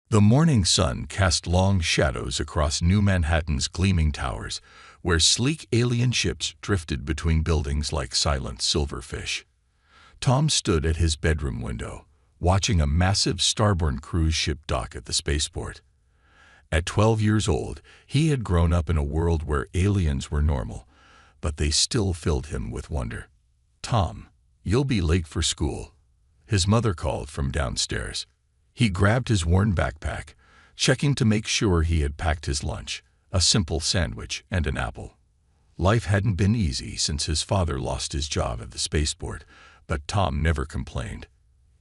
The morning sun cast long shadows across New Manhattan's gleaming towers, where sleek alien ships drifted between buildings like silent silverfish. Tom stood at his bedroom window, watching a massive starborn cruise ship dock at the spaceport. At 12 years old, he had grown up in a world where aliens were normal, but they still filled him with wonder. "Tom, you'll be late for school," his mother called from downstairs. He grabbed his worn backpack, checking to make sure he had packed his lunch, a simple sandwich and an apple. Life hadn't been easy since his father lost his job at the spaceport, but Tom never complained.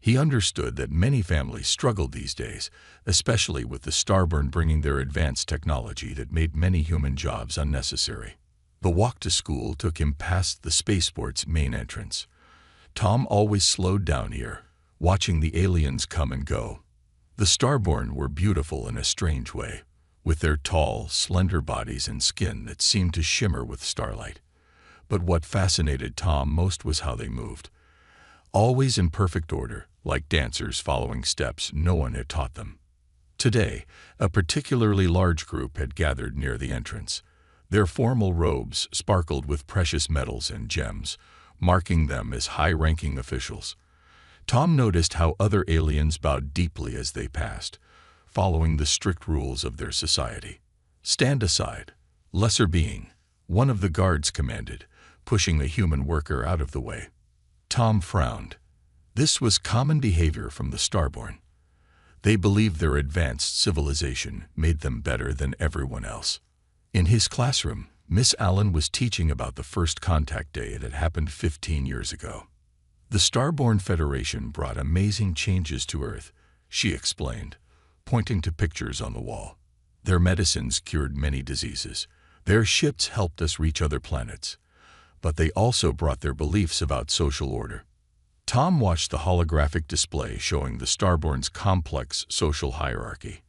He understood that many families struggled these days, especially with the starborn bringing their advanced technology that made many human jobs unnecessary. The walk to school took him past the spaceport's main entrance. Tom always slowed down here, watching the aliens come and go. The starborn were beautiful in a strange way, with their tall, slender bodies and skin that seemed to shimmer with starlight. But what fascinated Tom most was how they moved. Always in perfect order, like dancers following steps no one had taught them. Today, a particularly large group had gathered near the entrance. Their formal robes sparkled with precious metals and gems, marking them as high-ranking officials. Tom noticed how other aliens bowed deeply as they passed, following the strict rules of their society. "Stand aside, lesser being," one of the guards commanded, pushing a human worker out of the way. Tom frowned. This was common behavior from the starborn. They believed their advanced civilization made them better than everyone else. In his classroom, Miss Allen was teaching about the first contact day that happened 15 years ago. "The Starborn Federation brought amazing changes to Earth," she explained, pointing to pictures on the wall. "Their medicines cured many diseases. Their ships helped us reach other planets. But they also brought their beliefs about social order." Tom watched the holographic display showing the Starborn's complex social hierarchy.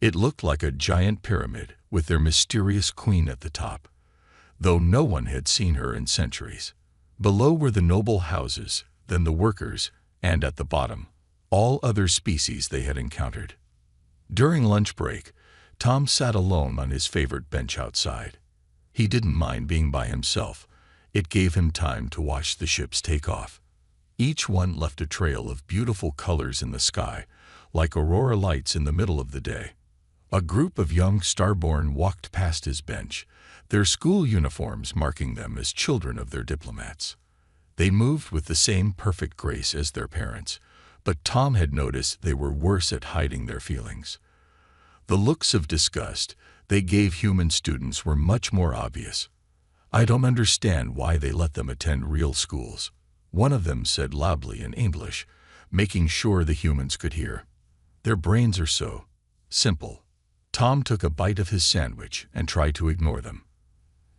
It looked like a giant pyramid with their mysterious queen at the top, though no one had seen her in centuries. Below were the noble houses, then the workers, and at the bottom, all other species they had encountered. During lunch break, Tom sat alone on his favorite bench outside. He didn't mind being by himself. It gave him time to watch the ships take off. Each one left a trail of beautiful colors in the sky, like aurora lights in the middle of the day. A group of young starborn walked past his bench, their school uniforms marking them as children of their diplomats. They moved with the same perfect grace as their parents, but Tom had noticed they were worse at hiding their feelings. The looks of disgust they gave human students were much more obvious. "I don't understand why they let them attend real schools," one of them said loudly in English, making sure the humans could hear. "Their brains are so simple." Tom took a bite of his sandwich and tried to ignore them.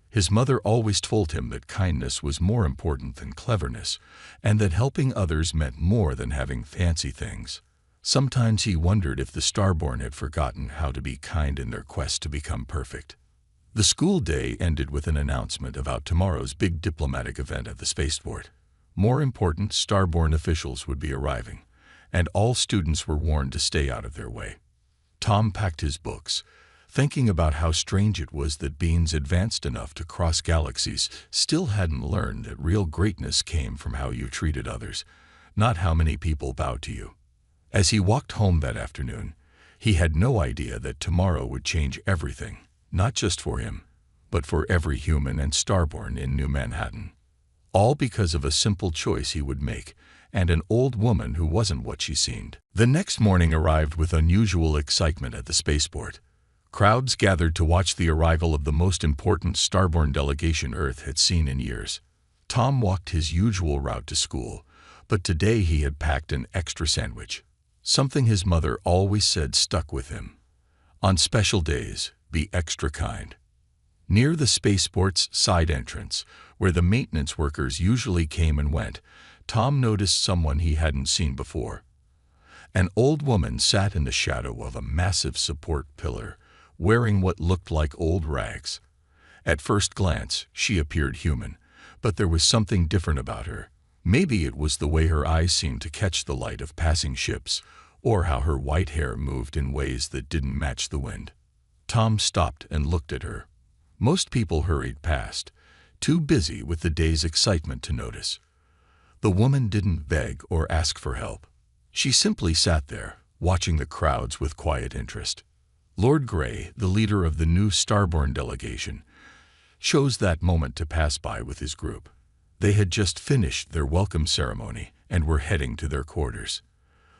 His mother always told him that kindness was more important than cleverness, and that helping others meant more than having fancy things. Sometimes he wondered if the starborn had forgotten how to be kind in their quest to become perfect. The school day ended with an announcement about tomorrow's big diplomatic event at the spaceport. More important starborn officials would be arriving, and all students were warned to stay out of their way. Tom packed his books, thinking about how strange it was that beings advanced enough to cross galaxies still hadn't learned that real greatness came from how you treated others, not how many people bowed to you. As he walked home that afternoon, he had no idea that tomorrow would change everything, not just for him, but for every human and starborn in New Manhattan. All because of a simple choice he would make, and an old woman who wasn't what she seemed. The next morning arrived with unusual excitement at the spaceport. Crowds gathered to watch the arrival of the most important starborn delegation Earth had seen in years. Tom walked his usual route to school, but today he had packed an extra sandwich. Something his mother always said stuck with him. On special days, be extra kind. Near the spaceport's side entrance, where the maintenance workers usually came and went, Tom noticed someone he hadn't seen before. An old woman sat in the shadow of a massive support pillar, wearing what looked like old rags. At first glance, she appeared human, but there was something different about her. Maybe it was the way her eyes seemed to catch the light of passing ships, or how her white hair moved in ways that didn't match the wind. Tom stopped and looked at her. Most people hurried past, too busy with the day's excitement to notice. The woman didn't beg or ask for help. She simply sat there, watching the crowds with quiet interest. Lord Grey, the leader of the new Starborn delegation, chose that moment to pass by with his group. They had just finished their welcome ceremony and were heading to their quarters.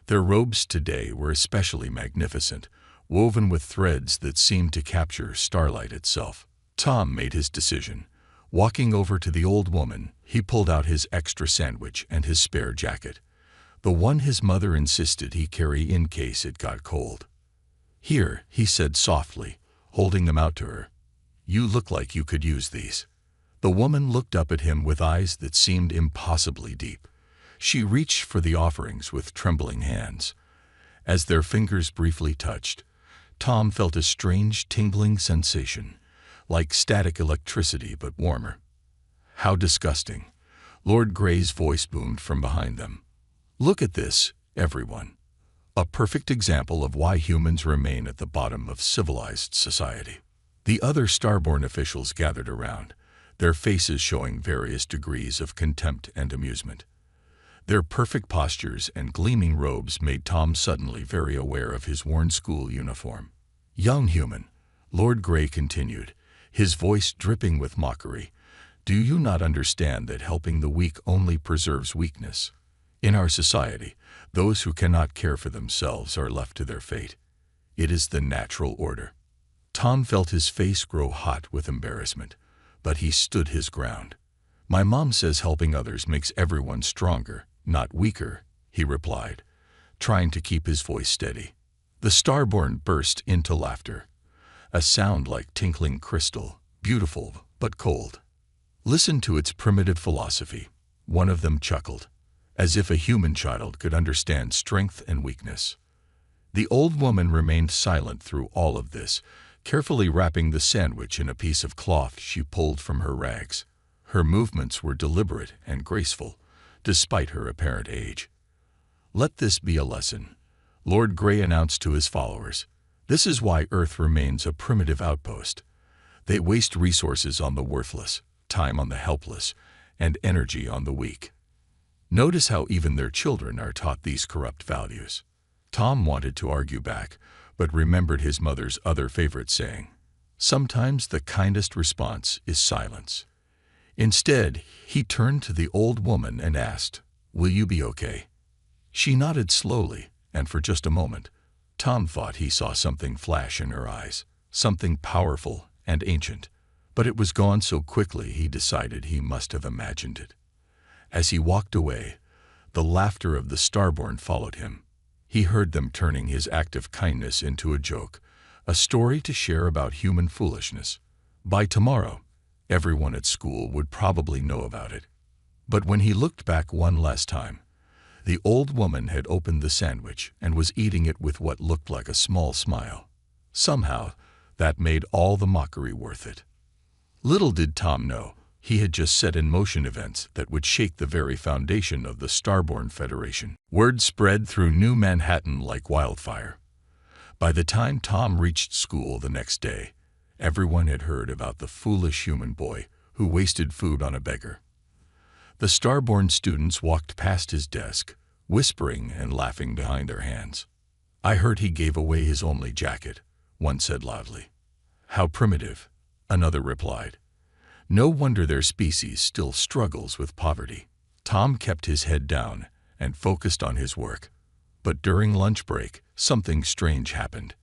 Their robes today were especially magnificent, woven with threads that seemed to capture starlight itself. Tom made his decision. Walking over to the old woman, he pulled out his extra sandwich and his spare jacket, the one his mother insisted he carry in case it got cold. "Here," he said softly, holding them out to her. "You look like you could use these." The woman looked up at him with eyes that seemed impossibly deep. She reached for the offerings with trembling hands. As their fingers briefly touched, Tom felt a strange tingling sensation, like static electricity but warmer. "How disgusting!" Lord Grey's voice boomed from behind them. "Look at this, everyone. A perfect example of why humans remain at the bottom of civilized society." The other Starborn officials gathered around, their faces showing various degrees of contempt and amusement. Their perfect postures and gleaming robes made Tom suddenly very aware of his worn school uniform. "Young human," Lord Grey continued, his voice dripping with mockery, "do you not understand that helping the weak only preserves weakness? In our society, those who cannot care for themselves are left to their fate. It is the natural order." Tom felt his face grow hot with embarrassment, but he stood his ground. "My mom says helping others makes everyone stronger, not weaker," he replied, trying to keep his voice steady. The Starborn burst into laughter, a sound like tinkling crystal, beautiful but cold. "Listen to its primitive philosophy," one of them chuckled, as if a human child could understand strength and weakness. The old woman remained silent through all of this, carefully wrapping the sandwich in a piece of cloth she pulled from her rags. Her movements were deliberate and graceful, despite her apparent age. "Let this be a lesson," Lord Grey announced to his followers. "This is why Earth remains a primitive outpost. They waste resources on the worthless, time on the helpless, and energy on the weak. Notice how even their children are taught these corrupt values." Tom wanted to argue back, but remembered his mother's other favorite saying, "Sometimes the kindest response is silence." Instead, he turned to the old woman and asked, "Will you be okay?" She nodded slowly, and for just a moment, Tom thought he saw something flash in her eyes, something powerful and ancient. But it was gone so quickly he decided he must have imagined it. As he walked away, the laughter of the Starborn followed him. He heard them turning his act of kindness into a joke, a story to share about human foolishness. By tomorrow, everyone at school would probably know about it. But when he looked back one last time, the old woman had opened the sandwich and was eating it with what looked like a small smile. Somehow, that made all the mockery worth it. Little did Tom know, he had just set in motion events that would shake the very foundation of the Starborn Federation. Word spread through New Manhattan like wildfire. By the time Tom reached school the next day, everyone had heard about the foolish human boy who wasted food on a beggar. The Starborn students walked past his desk, whispering and laughing behind their hands. "I heard he gave away his only jacket," one said loudly. "How primitive," another replied. "No wonder their species still struggles with poverty." Tom kept his head down and focused on his work. But during lunch break, something strange happened.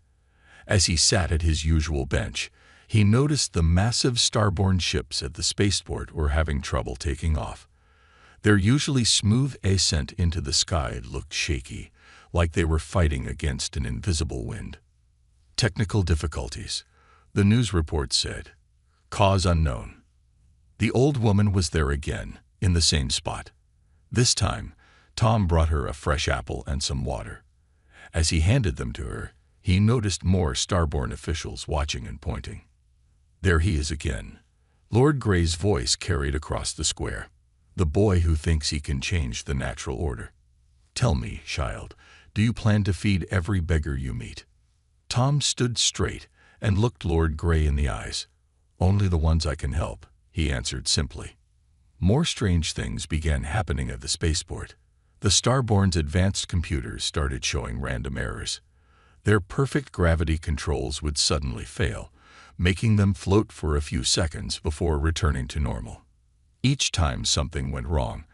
As he sat at his usual bench, he noticed the massive Starborn ships at the spaceport were having trouble taking off. Their usually smooth ascent into the sky looked shaky, like they were fighting against an invisible wind. "Technical difficulties," the news report said. "Cause unknown." The old woman was there again, in the same spot. This time, Tom brought her a fresh apple and some water. As he handed them to her, he noticed more Starborn officials watching and pointing. "There he is again," Lord Grey's voice carried across the square. "The boy who thinks he can change the natural order. Tell me, child, Do you plan to feed every beggar you meet? Tom stood straight and looked Lord Grey in the eyes. Only the ones I can help, he answered simply. More strange things began happening at the spaceport. The Starborn's advanced computers started showing random errors. Their perfect gravity controls would suddenly fail, making them float for a few seconds before returning to normal. Each time something went wrong,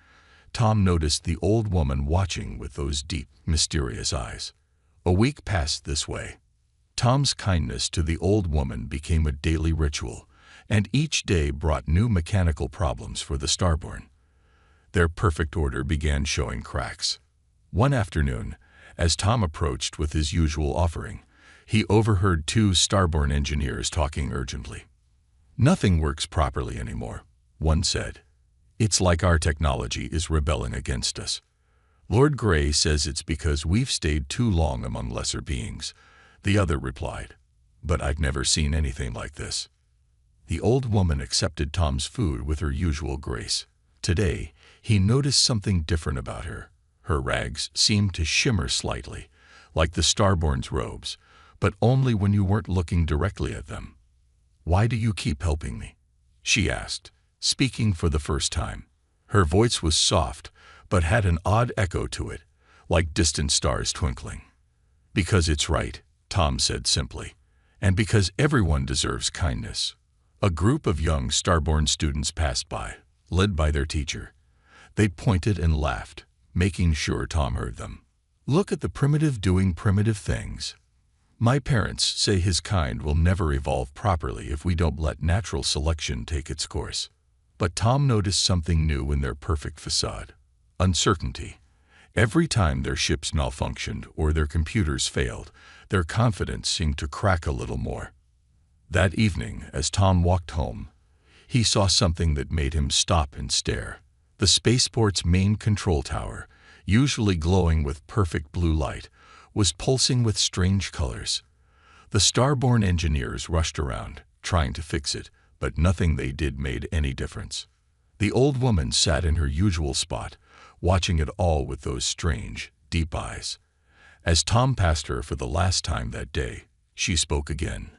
Tom noticed the old woman watching with those deep, mysterious eyes. A week passed this way. Tom's kindness to the old woman became a daily ritual, and each day brought new mechanical problems for the Starborn. Their perfect order began showing cracks. One afternoon, as Tom approached with his usual offering, he overheard two Starborn engineers talking urgently. "Nothing works properly anymore," one said. "It's like our technology is rebelling against us. Lord Grey says it's because we've stayed too long among lesser beings," the other replied. "But I've never seen anything like this." The old woman accepted Tom's food with her usual grace. Today, he noticed something different about her. Her rags seemed to shimmer slightly, like the Starborn's robes, but only when you weren't looking directly at them. "Why do you keep helping me?" she asked, speaking for the first time. Her voice was soft, but had an odd echo to it, like distant stars twinkling. "Because it's right," Tom said simply, "and because everyone deserves kindness." A group of young Starborn students passed by, led by their teacher. They pointed and laughed, making sure Tom heard them. "Look at the primitive doing primitive things. My parents say his kind will never evolve properly if we don't let natural selection take its course." But Tom noticed something new in their perfect facade: uncertainty. Every time their ships malfunctioned or their computers failed, their confidence seemed to crack a little more. That evening, as Tom walked home, he saw something that made him stop and stare. The spaceport's main control tower, usually glowing with perfect blue light, was pulsing with strange colors. The Starborn engineers rushed around, trying to fix it, but nothing they did made any difference. The old woman sat in her usual spot, watching it all with those strange, deep eyes. As Tom passed her for the last time that day, she spoke again.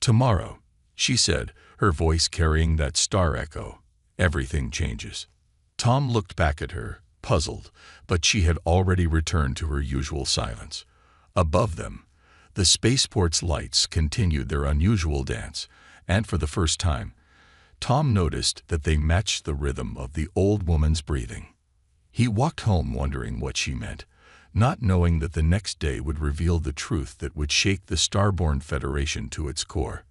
"Tomorrow," she said, her voice carrying that star echo, "everything changes." Tom looked back at her, puzzled, but she had already returned to her usual silence. Above them, the spaceport's lights continued their unusual dance, and for the first time, Tom noticed that they matched the rhythm of the old woman's breathing. He walked home wondering what she meant, not knowing that the next day would reveal the truth that would shake the Starborn Federation to its core.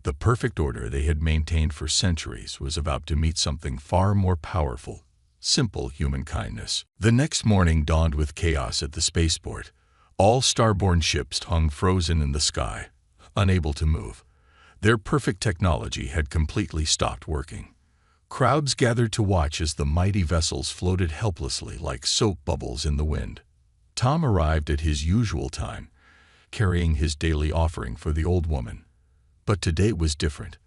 The perfect order they had maintained for centuries was about to meet something far more powerful: simple human kindness. The next morning dawned with chaos at the spaceport. All Starborn ships hung frozen in the sky, unable to move. Their perfect technology had completely stopped working. Crowds gathered to watch as the mighty vessels floated helplessly like soap bubbles in the wind. Tom arrived at his usual time, carrying his daily offering for the old woman. But today was different.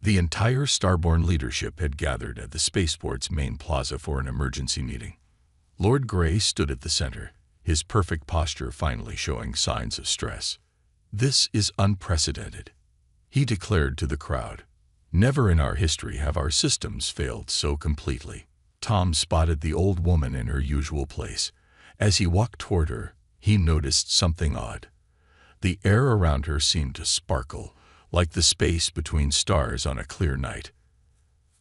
The entire Starborn leadership had gathered at the spaceport's main plaza for an emergency meeting. Lord Grey stood at the center, his perfect posture finally showing signs of stress. "This is unprecedented," he declared to the crowd. "Never in our history have our systems failed so completely." Tom spotted the old woman in her usual place. As he walked toward her, he noticed something odd. The air around her seemed to sparkle, like the space between stars on a clear night.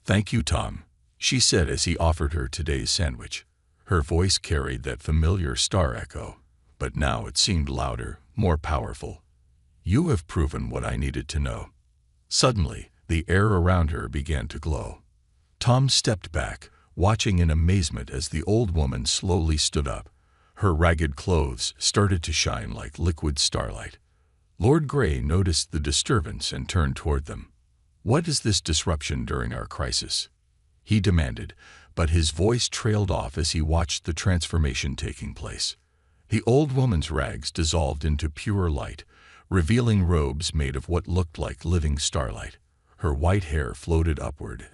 "Thank you, Tom," she said as he offered her today's sandwich. Her voice carried that familiar star echo, but now it seemed louder, more powerful. "You have proven what I needed to know." Suddenly, the air around her began to glow. Tom stepped back, watching in amazement as the old woman slowly stood up. Her ragged clothes started to shine like liquid starlight. Lord Grey noticed the disturbance and turned toward them. "What is this disruption during our crisis?" he demanded, but his voice trailed off as he watched the transformation taking place. The old woman's rags dissolved into pure light, revealing robes made of what looked like living starlight. Her white hair floated upward,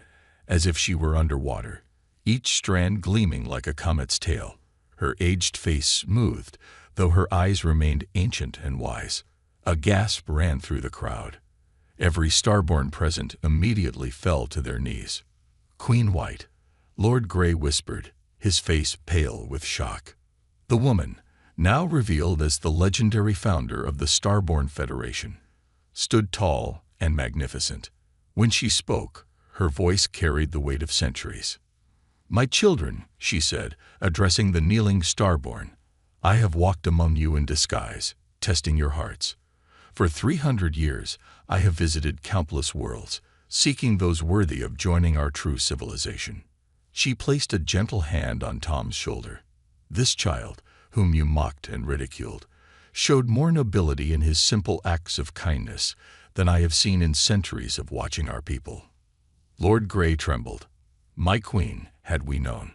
as if she were underwater, each strand gleaming like a comet's tail. Her aged face smoothed, though her eyes remained ancient and wise. A gasp ran through the crowd. Every starborn present immediately fell to their knees. "Queen White," Lord Grey whispered, his face pale with shock. The woman, now revealed as the legendary founder of the Starborn Federation, stood tall and magnificent. When she spoke, her voice carried the weight of centuries. "My children," she said, addressing the kneeling Starborn, "I have walked among you in disguise, testing your hearts. For 300 years, I have visited countless worlds, seeking those worthy of joining our true civilization." She placed a gentle hand on Tom's shoulder. "This child, whom you mocked and ridiculed, showed more nobility in his simple acts of kindness than I have seen in centuries of watching our people." Lord Grey trembled. "My queen, had we known.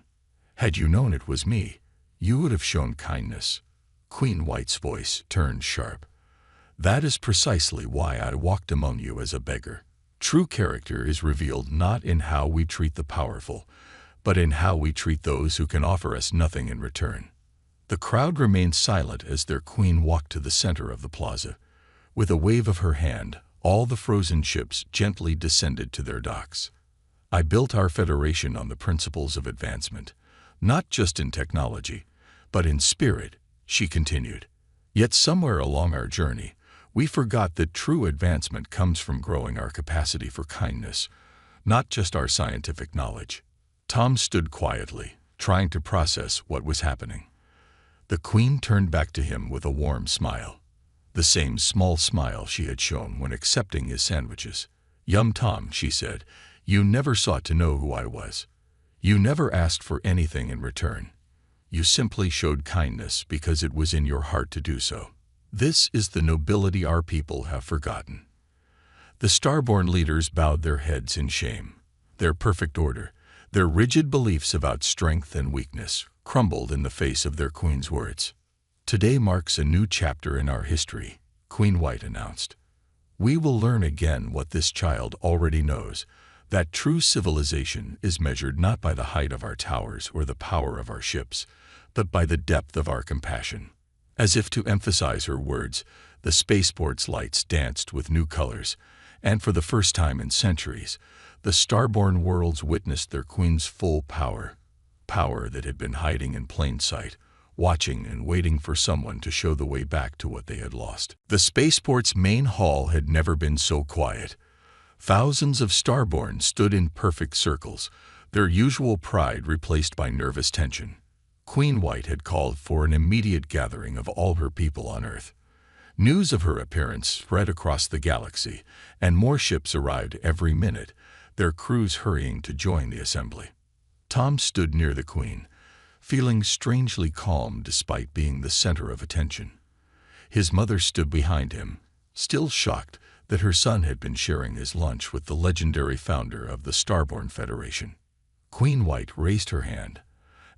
Had you known it was me, you would have shown kindness." Queen White's voice turned sharp. "That is precisely why I walked among you as a beggar. True character is revealed not in how we treat the powerful, but in how we treat those who can offer us nothing in return." The crowd remained silent as their queen walked to the center of the plaza. With a wave of her hand, all the frozen ships gently descended to their docks. "I built our federation on the principles of advancement, not just in technology, but in spirit," she continued. "Yet somewhere along our journey, we forgot that true advancement comes from growing our capacity for kindness, not just our scientific knowledge." Tom stood quietly, trying to process what was happening. The queen turned back to him with a warm smile. The same small smile she had shown when accepting his sandwiches. "Yum, Tom," she said, "you never sought to know who I was. You never asked for anything in return. You simply showed kindness because it was in your heart to do so. This is the nobility our people have forgotten." The Starborn leaders bowed their heads in shame. Their perfect order, their rigid beliefs about strength and weakness, crumbled in the face of their queen's words. "Today marks a new chapter in our history," Queen White announced. "We will learn again what this child already knows, that true civilization is measured not by the height of our towers or the power of our ships, but by the depth of our compassion." As if to emphasize her words, the spaceport's lights danced with new colors, and for the first time in centuries, the Starborn worlds witnessed their queen's full power. Power that had been hiding in plain sight, watching and waiting for someone to show the way back to what they had lost. The spaceport's main hall had never been so quiet. Thousands of Starborn stood in perfect circles, their usual pride replaced by nervous tension. Queen White had called for an immediate gathering of all her people on Earth. News of her appearance spread across the galaxy, and more ships arrived every minute, their crews hurrying to join the assembly. Tom stood near the queen, feeling strangely calm despite being the center of attention. His mother stood behind him, still shocked that her son had been sharing his lunch with the legendary founder of the Starborn Federation. Queen White raised her hand,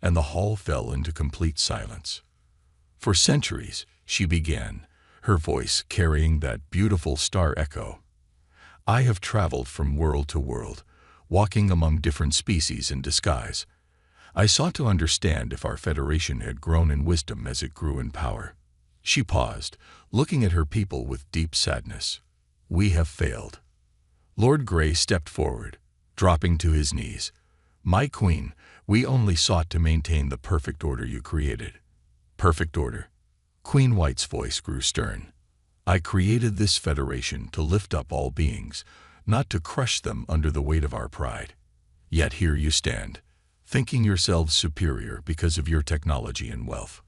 and the hall fell into complete silence. "For centuries," she began, her voice carrying that beautiful star echo, "I have traveled from world to world, walking among different species in disguise. I sought to understand if our federation had grown in wisdom as it grew in power." She paused, looking at her people with deep sadness. "We have failed." Lord Grey stepped forward, dropping to his knees. "My queen, we only sought to maintain the perfect order you created." "Perfect order?" Queen White's voice grew stern. "I created this federation to lift up all beings, not to crush them under the weight of our pride. Yet here you stand, thinking yourselves superior because of your technology and wealth."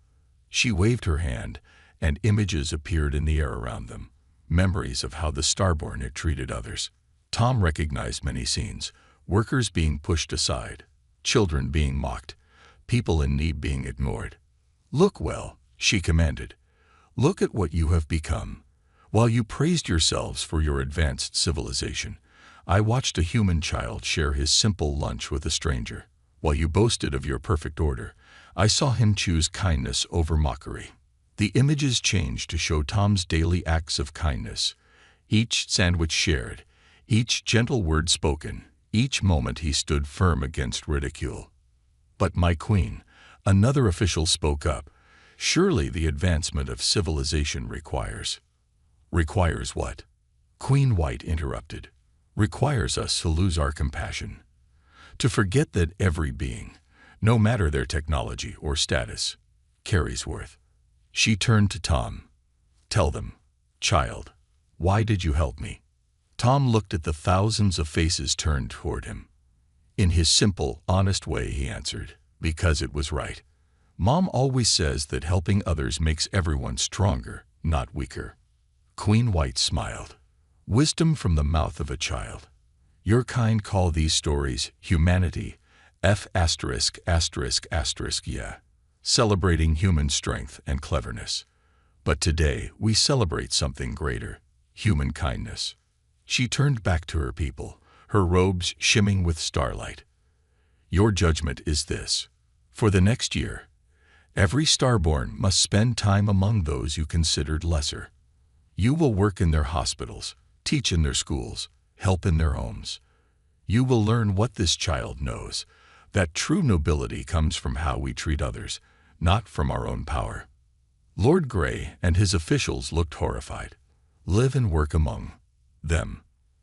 She waved her hand, and images appeared in the air around them, memories of how the Starborn had treated others. Tom recognized many scenes: workers being pushed aside, children being mocked, people in need being ignored. "Look well," she commanded. "Look at what you have become." While you praised yourselves for your advanced civilization, I watched a human child share his simple lunch with a stranger. While you boasted of your perfect order, I saw him choose kindness over mockery. The images changed to show Tom's daily acts of kindness. Each sandwich shared, each gentle word spoken, each moment he stood firm against ridicule. "But my queen," another official spoke up, Surely the advancement of civilization requires. Requires what? Queen White interrupted. Requires us to lose our compassion. To forget that every being, no matter their technology or status, carries worth. She turned to Tom. Tell them, child, why did you help me? Tom looked at the thousands of faces turned toward him. In his simple, honest way, he answered, because it was right. Mom always says that helping others makes everyone stronger, not weaker. Queen White smiled. Wisdom from the mouth of a child. Your kind call these stories humanity, yeah, celebrating human strength and cleverness. But today we celebrate something greater, human kindness. She turned back to her people, her robes shimmering with starlight. Your judgment is this. For the next year, every starborn must spend time among those you considered lesser. You will work in their hospitals, teach in their schools, help in their homes. You will learn what this child knows, that true nobility comes from how we treat others, not from our own power. Lord Grey and his officials looked horrified. Live and work among them.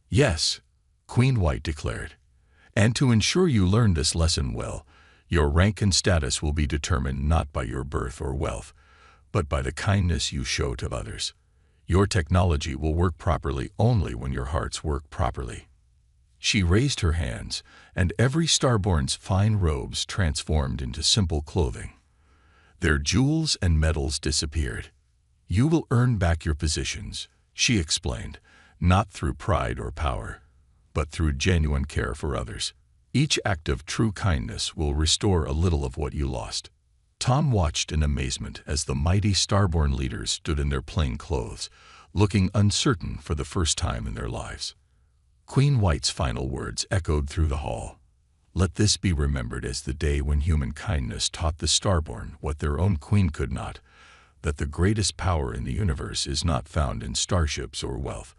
Yes, Queen White declared. And to ensure you learn this lesson well, your rank and status will be determined not by your birth or wealth, but by the kindness you show to others. Your technology will work properly only when your hearts work properly. She raised her hands, and every starborn's fine robes transformed into simple clothing. Their jewels and medals disappeared. You will earn back your positions, she explained, not through pride or power, but through genuine care for others. Each act of true kindness will restore a little of what you lost. Tom watched in amazement as the mighty starborn leaders stood in their plain clothes, looking uncertain for the first time in their lives. Queen White's final words echoed through the hall. Let this be remembered as the day when human kindness taught the starborn what their own queen could not, that the greatest power in the universe is not found in starships or wealth,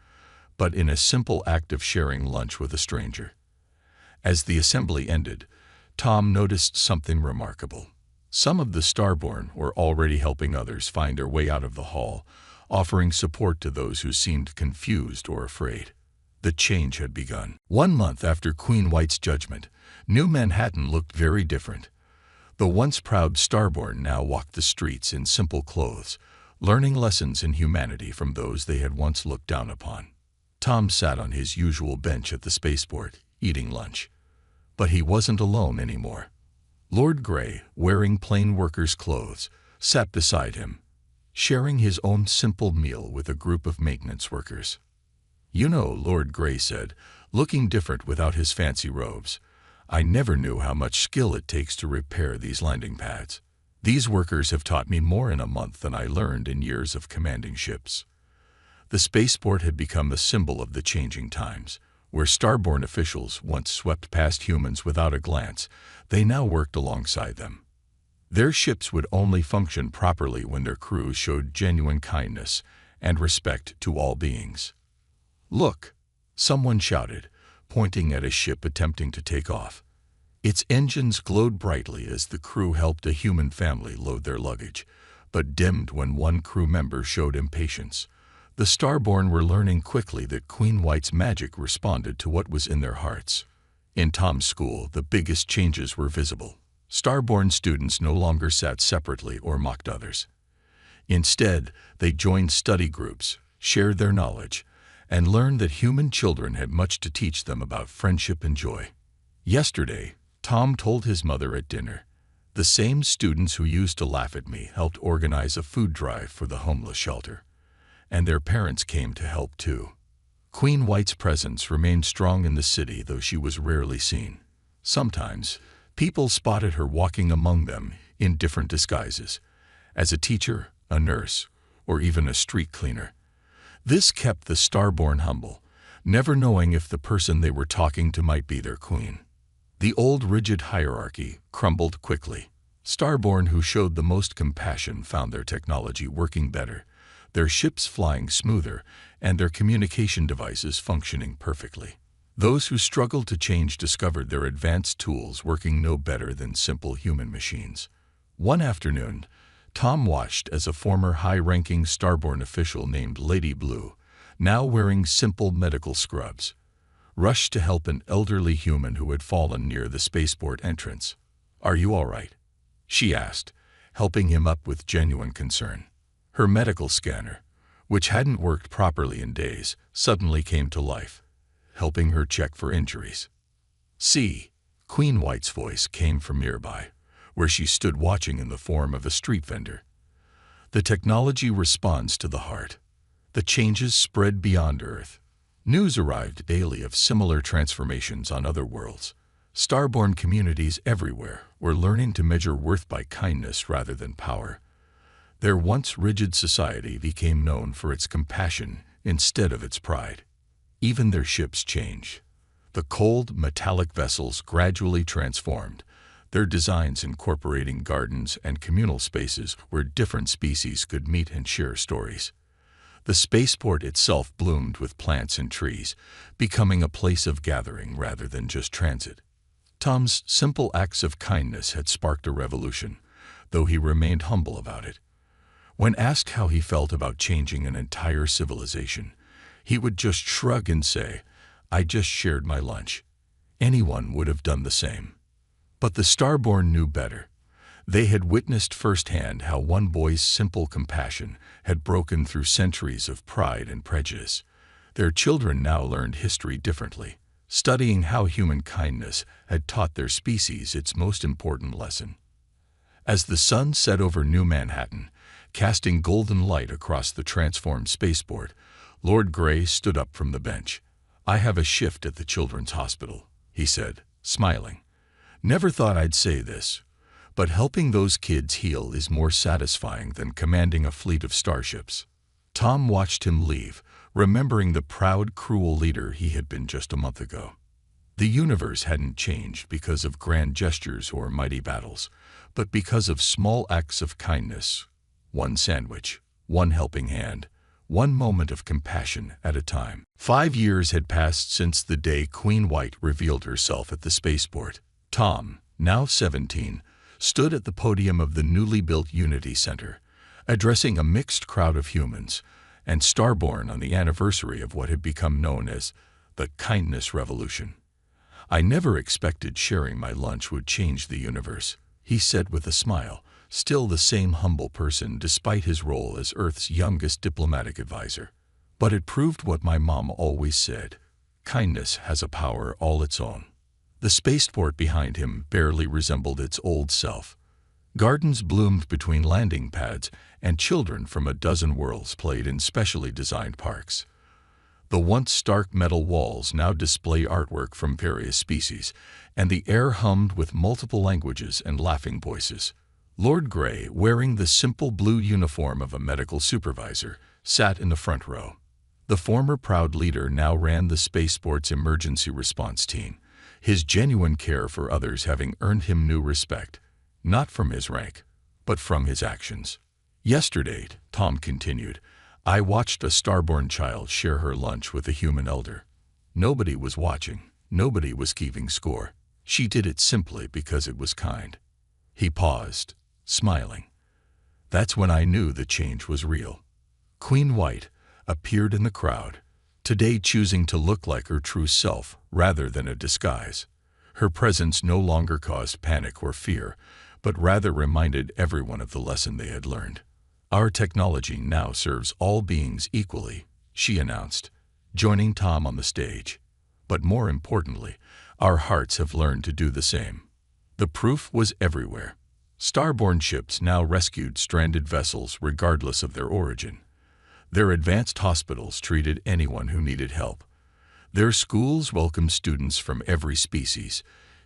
but in a simple act of sharing lunch with a stranger. As the assembly ended, Tom noticed something remarkable. Some of the starborn were already helping others find their way out of the hall, offering support to those who seemed confused or afraid. The change had begun. 1 month after Queen White's judgment, New Manhattan looked very different. The once proud starborn now walked the streets in simple clothes, learning lessons in humanity from those they had once looked down upon. Tom sat on his usual bench at the spaceport, eating lunch. But he wasn't alone anymore. Lord Grey, wearing plain worker's clothes, sat beside him, sharing his own simple meal with a group of maintenance workers. You know, Lord Grey said, looking different without his fancy robes, I never knew how much skill it takes to repair these landing pads. These workers have taught me more in a month than I learned in years of commanding ships. The spaceport had become a symbol of the changing times. Where starborn officials once swept past humans without a glance, they now worked alongside them. Their ships would only function properly when their crews showed genuine kindness and respect to all beings. Look, someone shouted, pointing at a ship attempting to take off. Its engines glowed brightly as the crew helped a human family load their luggage, but dimmed when one crew member showed impatience. The starborn were learning quickly that Queen White's magic responded to what was in their hearts. In Tom's school, the biggest changes were visible. Starborn students no longer sat separately or mocked others. Instead, they joined study groups, shared their knowledge, and learned that human children had much to teach them about friendship and joy. Yesterday, Tom told his mother at dinner, the same students who used to laugh at me helped organize a food drive for the homeless shelter. And their parents came to help too. Queen White's presence remained strong in the city, though she was rarely seen. Sometimes, people spotted her walking among them in different disguises, as a teacher, a nurse, or even a street cleaner. This kept the starborn humble, never knowing if the person they were talking to might be their queen. The old rigid hierarchy crumbled quickly. Starborn who showed the most compassion found their technology working better, their ships flying smoother, and their communication devices functioning perfectly. Those who struggled to change discovered their advanced tools working no better than simple human machines. One afternoon, Tom watched as a former high-ranking starborn official named Lady Blue, now wearing simple medical scrubs, rushed to help an elderly human who had fallen near the spaceport entrance. "Are you all right?" she asked, helping him up with genuine concern. Her medical scanner, which hadn't worked properly in days, suddenly came to life, helping her check for injuries. "See," Queen White's voice came from nearby, where she stood watching in the form of a street vendor. "The technology responds to the heart. The changes spread beyond Earth." News arrived daily of similar transformations on other worlds. Starborn communities everywhere were learning to measure worth by kindness rather than power. Their once rigid society became known for its compassion instead of its pride. Even their ships changed. The cold, metallic vessels gradually transformed, their designs incorporating gardens and communal spaces where different species could meet and share stories. The spaceport itself bloomed with plants and trees, becoming a place of gathering rather than just transit. Tom's simple acts of kindness had sparked a revolution, though he remained humble about it. When asked how he felt about changing an entire civilization, he would just shrug and say, "I just shared my lunch." Anyone would have done the same. But the Starborn knew better. They had witnessed firsthand how one boy's simple compassion had broken through centuries of pride and prejudice. Their children now learned history differently, studying how human kindness had taught their species its most important lesson. As the sun set over New Manhattan, casting golden light across the transformed spaceport, Lord Grey stood up from the bench. "I have a shift at the Children's Hospital," he said, smiling. "Never thought I'd say this, but helping those kids heal is more satisfying than commanding a fleet of starships." Tom watched him leave, remembering the proud, cruel leader he had been just a month ago. The universe hadn't changed because of grand gestures or mighty battles, but because of small acts of kindness. One sandwich, one helping hand, one moment of compassion at a time. 5 years had passed since the day Queen White revealed herself at the spaceport. Tom, now 17, stood at the podium of the newly built Unity Center, addressing a mixed crowd of humans and Starborn on the anniversary of what had become known as the Kindness Revolution. "I never expected sharing my lunch would change the universe," he said with a smile, still the same humble person despite his role as Earth's youngest diplomatic advisor. "But it proved what my mom always said: kindness has a power all its own." The spaceport behind him barely resembled its old self. Gardens bloomed between landing pads, and children from a dozen worlds played in specially designed parks. The once stark metal walls now display artwork from various species, and the air hummed with multiple languages and laughing voices. Lord Grey, wearing the simple blue uniform of a medical supervisor, sat in the front row. The former proud leader now ran the spaceport's emergency response team, his genuine care for others having earned him new respect, not from his rank, but from his actions. "Yesterday," Tom continued, "I watched a Starborn child share her lunch with a human elder. Nobody was watching, nobody was keeping score. She did it simply because it was kind." He paused, smiling. That's when I knew the change was real. Queen White appeared in the crowd, today choosing to look like her true self rather than a disguise. Her presence no longer caused panic or fear, but rather reminded everyone of the lesson they had learned. "Our technology now serves all beings equally," she announced, joining Tom on the stage. "But more importantly, our hearts have learned to do the same." The proof was everywhere. Starborn ships now rescued stranded vessels regardless of their origin. Their advanced hospitals treated anyone who needed help. Their schools welcomed students from every species,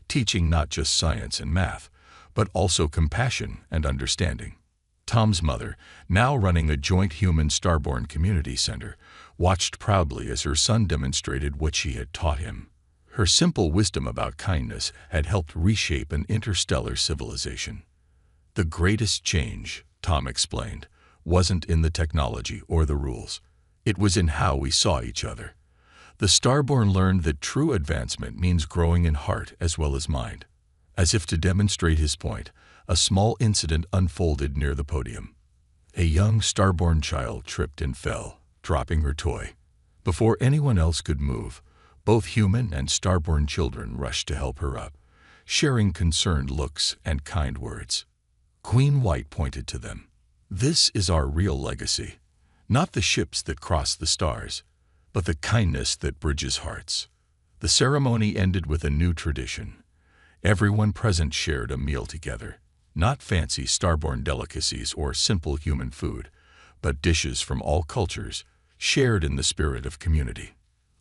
teaching not just science and math, but also compassion and understanding. Tom's mother, now running a joint human Starborn community center, watched proudly as her son demonstrated what she had taught him. Her simple wisdom about kindness had helped reshape an interstellar civilization. "The greatest change," Tom explained, "wasn't in the technology or the rules. It was in how we saw each other. The Starborn learned that true advancement means growing in heart as well as mind. As if to demonstrate his point, a small incident unfolded near the podium. A young starborn child tripped and fell, dropping her toy. Before anyone else could move, both human and starborn children rushed to help her up, sharing concerned looks and kind words. Queen White pointed to them. "This is our real legacy. Not the ships that cross the stars, but the kindness that bridges hearts." The ceremony ended with a new tradition. Everyone present shared a meal together. Not fancy starborn delicacies or simple human food, but dishes from all cultures, shared in the spirit of community.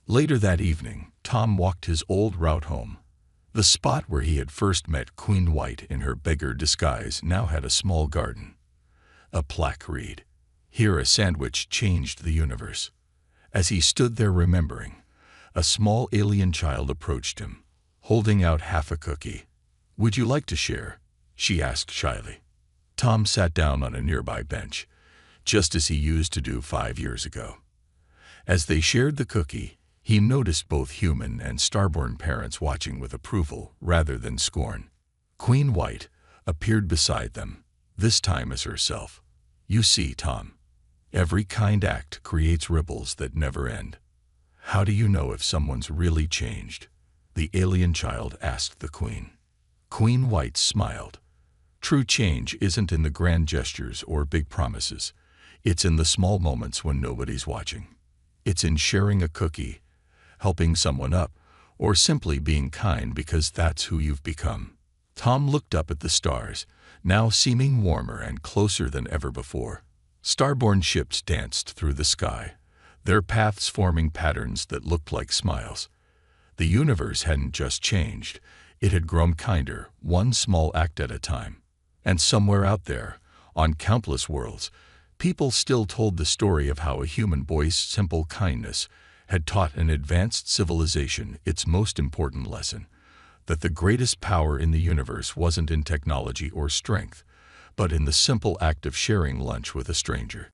Later that evening, Tom walked his old route home. The spot where he had first met Queen White in her beggar disguise now had a small garden. A plaque read, "Here a sandwich changed the universe." As he stood there remembering, a small alien child approached him, holding out half a cookie. "Would you like to share?" she asked shyly. Tom sat down on a nearby bench, just as he used to do 5 years ago. As they shared the cookie, he noticed both human and starborn parents watching with approval rather than scorn. Queen White appeared beside them, this time as herself. "You see, Tom, every kind act creates ripples that never end." "How do you know if someone's really changed?" the alien child asked the Queen. Queen White smiled. "True change isn't in the grand gestures or big promises. It's in the small moments when nobody's watching. It's in sharing a cookie, helping someone up, or simply being kind because that's who you've become." Tom looked up at the stars, now seeming warmer and closer than ever before. Starborn ships danced through the sky, their paths forming patterns that looked like smiles. The universe hadn't just changed, it had grown kinder, one small act at a time. And somewhere out there, on countless worlds, people still told the story of how a human boy's simple kindness had taught an advanced civilization its most important lesson, that the greatest power in the universe wasn't in technology or strength, but in the simple act of sharing lunch with a stranger.